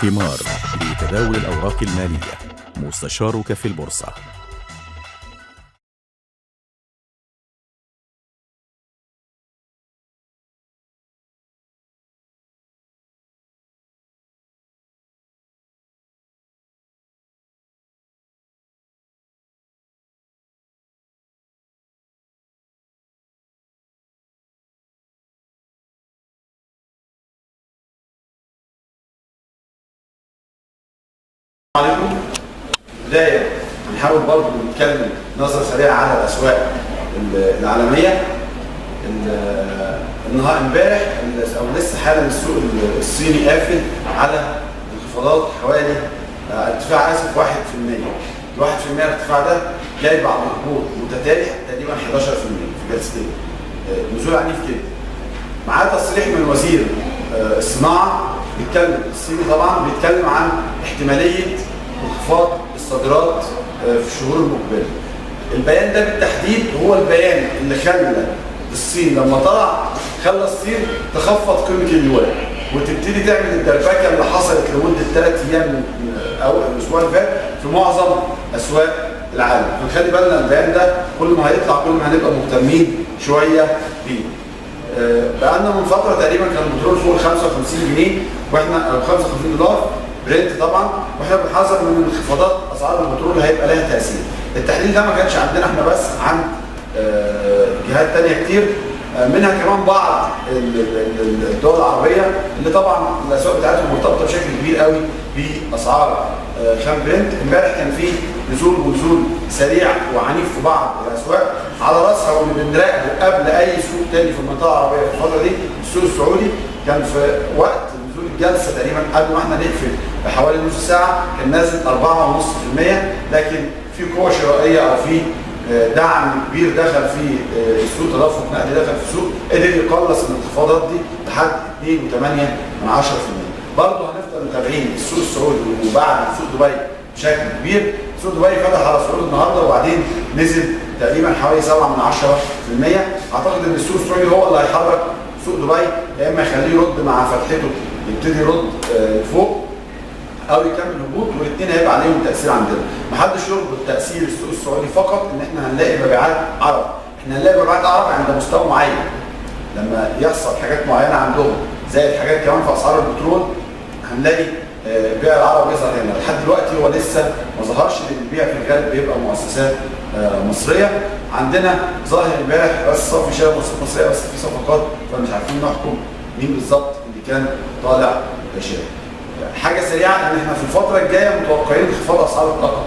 القمار لتداول الأوراق المالية، مستشارك في البورصة. عليكم. بداية هنحاول برضه نتكلم نظرة سريعة على الأسواق العالمية. النهار امبارح أو لسه حالا السوق الصيني قافل على انخفاضات حوالي ارتفاع 1%. ال 1% الارتفاع ده جاي بعد هبوط متتالي تقريبا 11% في جلستين. نزول عنيف كده. معاه تصريح من وزير الصناعة بيتكلم الصيني طبعا بيتكلم عن احتمالية انخفاض الصادرات في الشهور المقبلة. البيان ده بالتحديد هو البيان اللي خلى الصين لما طلع خلى الصين تخفض قيمة اليوان وتبتدي تعمل الدربكة اللي حصلت لمدة 3 أيام أو الأسبوع اللي فات في معظم أسواق العالم. فنخلي بالنا البيان ده كل ما هيطلع كل ما هنبقى مهتمين شوية بيه. بقالنا من فترة تقريبا كان البترول فوق 55 جنيه واحنا او 55 دولار برنت طبعا، واحنا بنحذر من انخفاضات اسعار البترول هيبقى لها تأثير. التحليل ده ما كانش عندنا احنا بس، عن جهات تانية كتير، منها كمان بعض الدول العربية اللي طبعا الاسواق بتاعتهم مرتبطة بشكل كبير قوي باسعار خام برنت. امبارح كان في نزول سريع وعنيف في بعض الاسواق، على راسها واللي بنراقبه قبل اي سوق تاني في المنطقه العربيه في الفتره دي السوق السعودي. كان في وقت نزول الجلسه تقريبا قبل ما احنا نقفل بحوالي نص ساعه كان نازل 4.5%، لكن في قوه شرائيه او في دعم كبير دخل في السوق، تدفق نقدي دخل في السوق قدر يقلص الانخفاضات دي لحد 2.8%. برضه هنفضل متابعين السوق السعودي وبعد سوق دبي بشكل كبير. سوق دبي فتح على صعود النهارده وبعدين نزل تقريبا حوالي 7%. اعتقد ان السوق السعودي هو اللي هيحرك سوق دبي، يا اما يخليه يرد مع فتحته يبتدي يرد فوق او يكمل هبوط، والاثنين هيبقى عليهم تاثير عندنا. محدش يربط تاثير السوق السعودي فقط ان احنا هنلاقي مبيعات عرب، احنا هنلاقي مبيعات عرب عند مستوى معين. لما يحصل حاجات معينه عندهم زي الحاجات كمان في اسعار البترول هنلاقي بيع العرب يظهر هنا. لحد دلوقتي هو لسه ما ظهرش، لان البيع في الغالب بيبقى مؤسسات مصريه. عندنا ظاهر امبارح بس صافي شراء مؤسسات مصريه بس في صفقات، فمش عارفين نحكم مين بالظبط اللي كان طالع شراء. حاجه سريعه ان احنا في الفتره الجايه متوقعين انخفاض اسعار الطاقه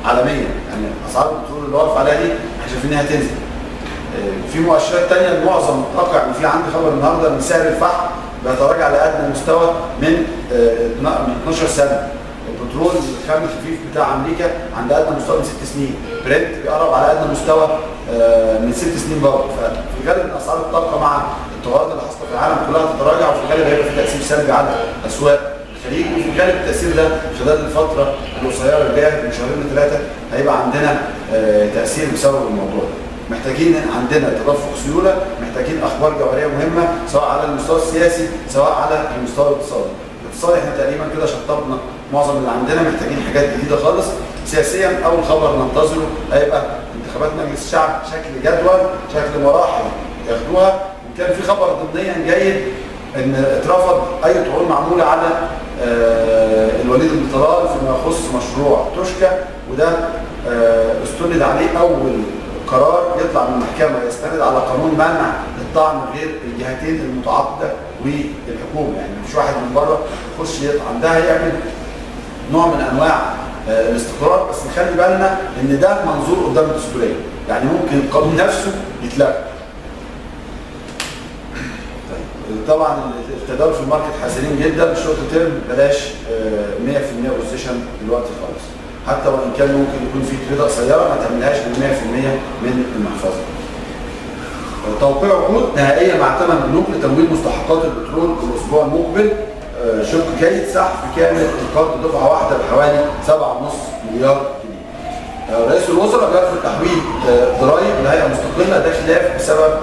عالميا، يعني اسعار البترول اللي واقف عليها دي احنا شايفين انها تنزل. في مؤشرات ثانيه معظم الطاقه، يعني في عندي خبر النهارده ان سعر الفحم بيتراجع لادنى مستوى من 12 سنه. البترول الخام الخفيف بتاع امريكا عند ادنى مستوى من 6 سنين، برنت بيقرب على ادنى مستوى من 6 سنين برضه. ففي الغالب ان اسعار الطاقه مع التغيرات اللي حصلت في العالم كلها تتراجع، وفي الغالب هيبقى في تاثير سلبي على اسواق الخليج. وفي الغالب التاثير ده خلال الفتره القصيره اللي جايه من شهرين ل3 هيبقى عندنا تاثير بسبب الموضوع ده. محتاجين عندنا تدفق سيوله، محتاجين اخبار جوهريه مهمه سواء على المستوى السياسي سواء على المستوى الاقتصادي. الاقتصادي احنا تقريبا كده شطبنا معظم اللي عندنا، محتاجين حاجات جديده خالص. سياسيا اول خبر ننتظره هيبقى انتخابات مجلس الشعب، شكل جدول شكل مراحل ياخدوها. وكان في خبر ضمنيا جيد ان اترفض اي طعون معموله على الوليد بن طلال فيما يخص مشروع توشكا، وده استند عليه اول قرار يطلع من المحكمه يستند على قانون منع الطعن غير الجهتين المتعاقده والحكومه. يعني مش واحد من بره يخش يطعن، ده هيعمل نوع من انواع الاستقرار. بس نخلي بالنا ان ده منظور قدام الدستوريه، يعني ممكن القانون نفسه يتلغى. طبعا التداول في الماركت حذرين جدا، الشورت تيرم بلاش 100% بوزيشن دلوقتي خالص، حتى وان كان ممكن يكون في تريده قصيره ما تعملهاش ب 100% من المحفظه. توقيع عقود نهائيه مع ثمن بنوك لتمويل مستحقات البترول الاسبوع المقبل. شق كيد سحب كامل القرض دفعه واحده بحوالي 7.5 مليار جنيه. رئيس الوزراء بيرفض تحويل ضرائب لهيئه مستقله، ده خلاف بسبب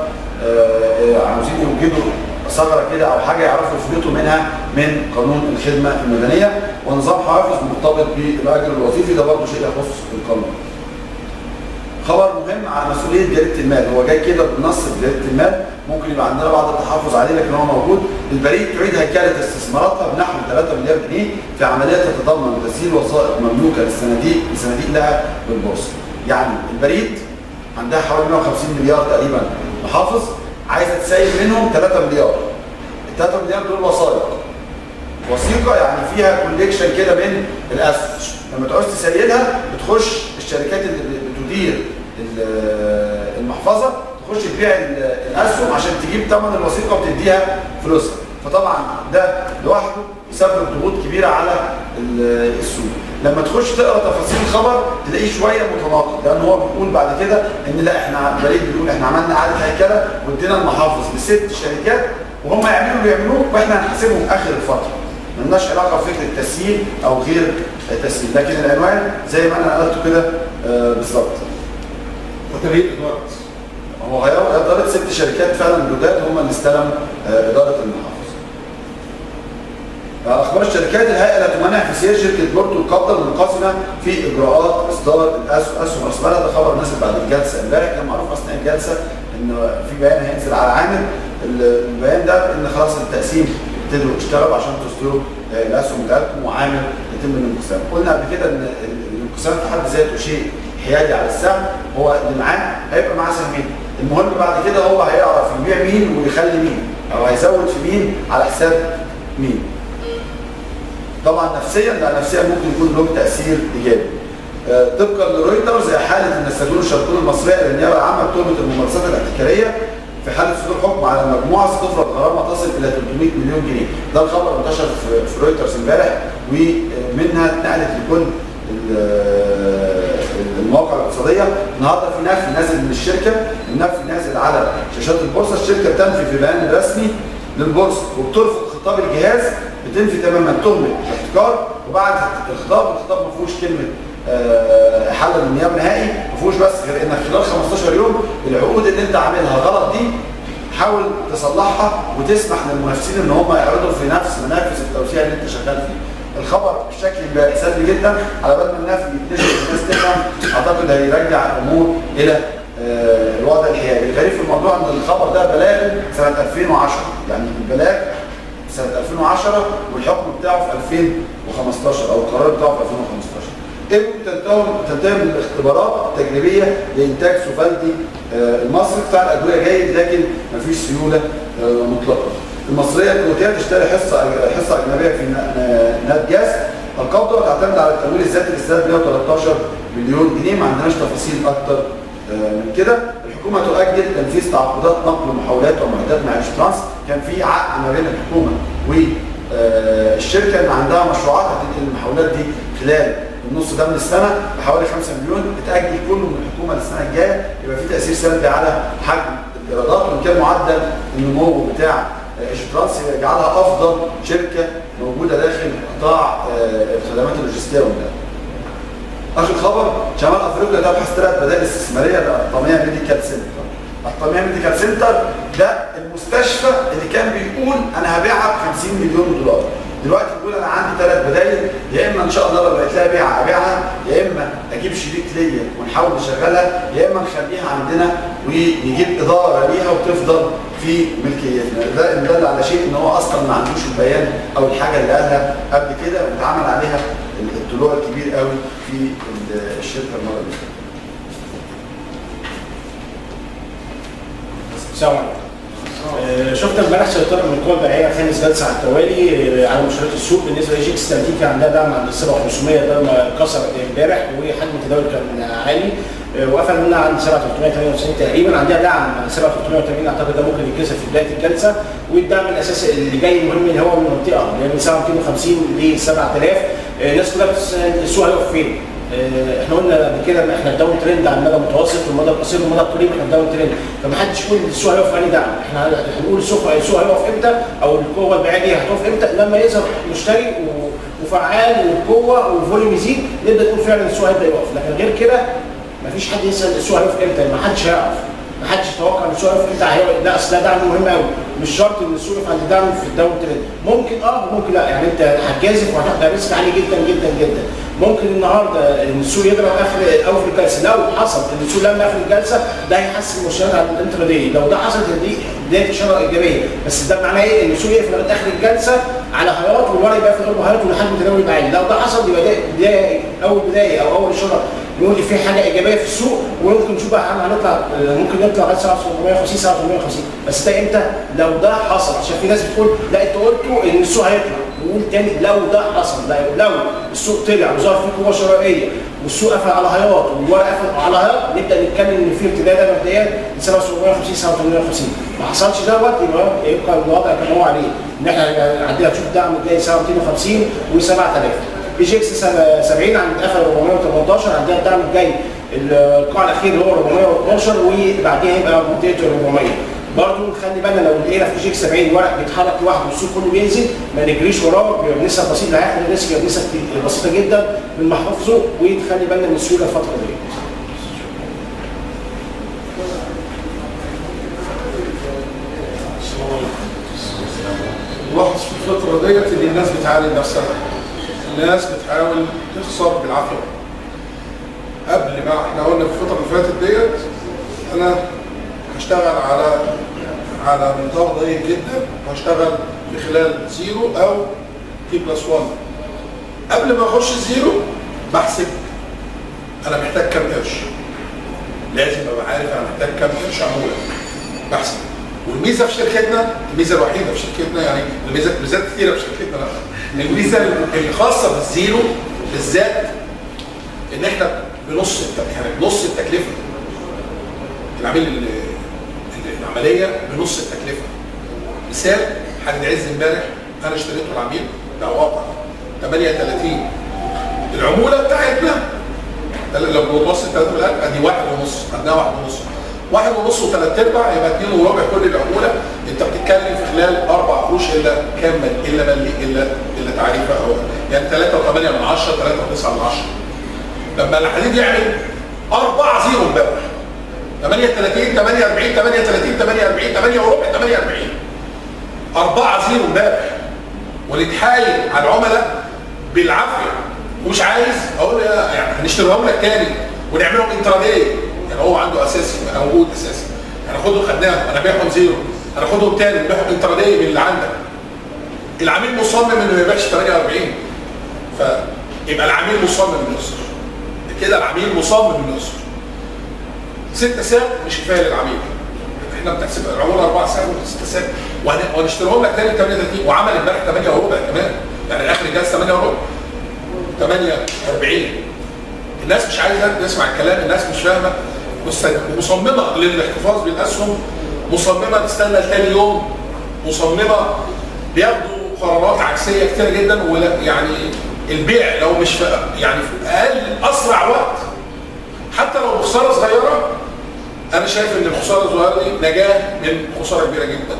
عاوزين يوجدوا ثغره كده او حاجه يعرفوا يفلتوا منها من قانون الخدمه المدنيه. ونظام حوافز مرتبط بالاجر الوظيفي، ده برضه شيء يخص القانون. خبر مهم على مسؤوليه جريده المال، هو جاي كده بنص في جريده المال، ممكن يبقى عندنا بعض التحفظ عليه لكن هو موجود. البريد تعيد هيكله استثماراتها بنحو 3 مليار جنيه في عمليات تتضمن تسجيل وثائق مملوكه لصناديق لها بالبورصه. يعني البريد عندها حوالي 150 مليار تقريبا محافظ، عايزه تسيل منهم 3 مليار. ال 3 مليار دول وثيقه يعني فيها كوليكشن كده من الاسهم، لما تعوز تسيلها بتخش الشركات اللي بتدير المحفظه تخش تبيع الاسهم عشان تجيب ثمن الوثيقه وتديها فلوسها. فطبعا ده لوحده يسبب ضغوط كبيره على السوق. لما تخش تقرا تفاصيل الخبر تلاقيه شويه متناقض، لان هو بيقول بعد كده ان لا احنا البريد بيقول احنا عملنا اعاده هيكله وادينا المحافظ ل6 شركات وهم يعملوا اللي يعملوه واحنا هنحاسبهم اخر الفتره. مالناش علاقه بفكره تسييل او غير تسييل، لكن العنوان زي ما انا قلته كده بالظبط. وتغيير اداره، هو اداره 6 شركات فعلا جداد هم اللي استلموا اداره المحافظ. اخبار الشركات، الهيئه لا تمنع في سير شركه بورتو القابضه المنقسمه في اجراءات اصدار اسهم راسمالها. ده خبر نزل بعد الجلسه امبارح، كان معروف اثناء الجلسه ان في بيان هينزل على عامل. البيان ده ان خلاص التقسيم ابتدوا يشتغلوا عشان تصدروا الاسهم بتاعتكم وعامل يتم الانقسام. قلنا قبل كده ان الانقسام في حد ذاته شيء حيادي على السهم، هو اللي معاه هيبقى معاه سهمين، المهم بعد كده هو هيعرف يبيع مين ويخلي مين او هيزود في مين على حساب مين. طبعا نفسيا، لا نفسيا ممكن يكون له تاثير ايجابي. طبقا لرويترز حاله ان السجون الشرطون المصريه للنيابه العامه بتهمه الممارسات الاحتكاريه في حاله صدور حكم على المجموعه ستفرض غرامه تصل الى 300 مليون جنيه. ده الخبر انتشر في رويترز امبارح ومنها اتنقلت لكل المواقع الاقتصاديه. النهارده في نفي نازل من الشركه، النفي نازل على شاشات البورصه. الشركه بتنفي في بيان رسمي للبورصه وبترفض خطاب الجهاز، بتنفي تماما تهمه الاحتكار. وبعد الخطاب ما فيهوش كلمه حل النيابه نهائي، ما فيهوش بس غير انك خلال 15 يوم العقود اللي انت عاملها غلط دي حاول تصلحها وتسمح للمنافسين ان هم يعرضوا في نفس منافذ التوسيع اللي انت شغال فيه. الخبر بشكل سلبي جدا، على بال ما النفي ينتشر والناس تفهم اعتقد هيرجع الامور الى الوضع الحيادي. الغريب في الموضوع ان الخبر ده بلاغ سنه 2010، يعني البلاغ سنه 2010 والحكم بتاعه في 2015 او القرار بتاعه في 2015. ايه تنتهي الاختبارات التجريبيه لانتاج سوفالدي المصري بتاع الادويه جيد لكن مفيش سيوله مطلقه. المصريه الكويتيه تشتري حصه اجنبيه في نات جاز. القبضه تعتمد على التمويل الذاتي لاسترداد 113 مليون جنيه. ما عندناش تفاصيل اكتر من كده. الحكومه تؤجل تنفيذ تعاقدات نقل محاولات ومعدات مع ترانس. كان في عقد ما بين الحكومه والشركه ان عندها مشروعات هتنقل المحاولات دي خلال النص ده من السنه بحوالي 5 مليون، اتاجل كله من الحكومه للسنه الجايه، يبقى في تاثير سلبي على حجم الايرادات. وان كان معدل النمو بتاع ترانس يجعلها افضل شركه موجوده داخل قطاع الخدمات اللوجستيه والنقل. اخر خبر، شمال افريقيا تبحث 3 بدائل استثماريه للطميه ميديكال سنتر. الطميه ميديكال سنتر ده المستشفى اللي كان بيقول انا هبيعها ب 50 مليون دولار، دلوقتي بيقول انا عندي 3 بدائل، يا اما ان شاء الله لو لقيت لها بيع ابيعها، يا اما اجيب شريك ليا ونحاول نشغلها، يا اما نخليها عندنا ونجيب اداره ليها وتفضل في ملكيتنا. ده ان دل على شيء ان هو اصلا ما عندوش البيان او الحاجه اللي قالها قبل كده واتعمل عليها الطلوع الكبير قوي في الشركه المره اللي فاتت. السلام عليكم. شفت امبارح سيطره من القوى البيعيه خامس جلسه على التوالي على مؤشرات السوق. بالنسبه لجي اكس 30 كان عندها دعم عند 7500، ده ما كسر امبارح وحجم التداول كان عالي وقفل منها عند 7398 تقريبا. عندها دعم 7380 اعتقد ده ممكن يتكسر في بدايه الجلسه. والدعم الاساسي اللي جاي مهم اللي هو من المنطقه اللي هي من 7250 ل 7000. الناس كلها السوق هيقف فين؟ احنا قلنا قبل كده ان احنا الداون ترند على المدى المتوسط والمدى القصير والمدى الطويل، احنا الداون ترند، فما حدش يقول السوق هيقف عليه دعم. احنا هنقول السوق هيقف امتى او القوه البيعيه دي هتقف امتى؟ لما يظهر مشتري وفعال والقوه والفوليوم يزيد نبدا نقول فعلا السوق هيبدا يقف. لكن غير كده مفيش حد يسال السوق هيقف امتى، ما حدش هيعرف، ما حدش يتوقع ان السوق هيقف امتى. لا اصل ده دعم مهم قوي مش شرط ان السوق يقف عند دعم في الداون ترند، ممكن وممكن لا، يعني انت هتجازف وهتاخد ريسك عالي جدا جدا جدا. ممكن النهارده ان السوق يضرب اخر اول الجلسه، لو حصل ان السوق لم اخر الجلسه ده هيحسن المؤشرات على الانترا داي، لو ده حصلت دي بدايه اشاره ايجابيه، بس ده معناه ايه؟ ان السوق يقفل لغايه اخر الجلسه على هايات والورق يبقى في قرب هايات والحجم التداولي يبقى عالي، لو ده حصل يبقى ده بدايه اول اشاره نقول في حاجه ايجابيه في السوق، وممكن نشوف بقى هنطلع، ممكن نطلع لغايه 750 750 بس ده امتى؟ لو ده حصل، عشان في ناس بتقول لا انتوا قلتوا ان السوق هيطلع، نقول تاني لو ده حصل، لو السوق طلع وظهر فيه قوه شرائيه والسوق قفل على هايات والورق قفل على هايات، نبدا نتكلم ان في ارتداد مبدئيا ل 750 750. ما حصلش دوت يبقى الوضع كما هو عليه، ان احنا عندنا تشوف دعم جاي 7250 و 7000. بي جي اكس 70 عند قفل 418، عندنا الدعم الجاي القاع الاخير اللي هو 412 وبعديها يبقى منطقه 400. برضه نخلي بالنا لو لقينا في جي اكس 70 ورق بيتحرك لوحده والسوق كله بينزل ما نجريش وراه، بيبقى بنسب بسيطه، اللي هياخد الريسك بنسب بسيطه جدا من محفظه، ونخلي بالنا من السيوله الفتره دي. نلاحظ في الفترة ديت ان الناس بتعالج نفسها، الناس بتحاول تخسر بالعافية. قبل ما احنا قلنا في الفترة اللي فاتت ديت انا هشتغل على نظام ضيق جدا، وهشتغل في خلال 0 او T+1. قبل ما اخش 0 بحسب انا محتاج كام قرش، لازم ابقى عارف انا محتاج كام قرش عمولا بحسب. والميزه في شركتنا، الميزه الوحيده في شركتنا، يعني الميزات كثيره في شركتنا، لا الميزه الخاصه بالزيرو بالذات ان احنا بنص التكلفه. العمليه بنص التكلفه. مثال حاجه عز امبارح انا اشتريته العميل ده واقع 38، العموله بتاعتنا لو بنوصل 3000 ادي 1.5، خدناها 1.5 و3 ارباع يبقى 2 وربع كل العموله. انت بتتكلم في خلال 4 قروش الا كام الا تعريفه او يعني 3.8 من 10 3.9 من 10. لما الحديد يعمل 4 زيرو امبارح 38 48 38 48 8 وربع 48 4 زيرو امبارح، ونتحايل على العملاء بالعافيه ومش عايز اقول يعني هنشتريهم لك تاني ونعملهم انتراداي، يعني هو عنده اساسي موجود اساسي، هناخدهم خدناهم هنبيعهم زيرو، هناخدهم تاني نبيعهم انتراداي من اللي عندك. العميل مصمم انه ما يبيعش 48، فيبقى العميل مصمم انه يخسر. كده العميل مصمم انه يخسر. 6 ساعات مش كفايه للعميل. احنا بنحسب العموله 4 ساعات و6 ساعات وهنشتريهم لك تاني 38، وعمل امبارح 8 وربع كمان، يعني اخر الجلسه 8 وربع 48. الناس مش عايزه تسمع الكلام، الناس مش فاهمه مصممه للاحتفاظ بالاسهم، مصممه تستنى لتاني يوم، مصممه بياخدوا قرارات عكسيه كتير جدا. ولا يعني البيع لو مش يعني في اقل اسرع وقت حتى لو خساره صغيره، انا شايف ان الخساره الصغيره دي نجاه من خساره كبيره جدا.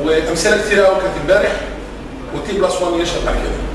وامثله كتير قوي كانت امبارح، والتي+1 يشهد على كده.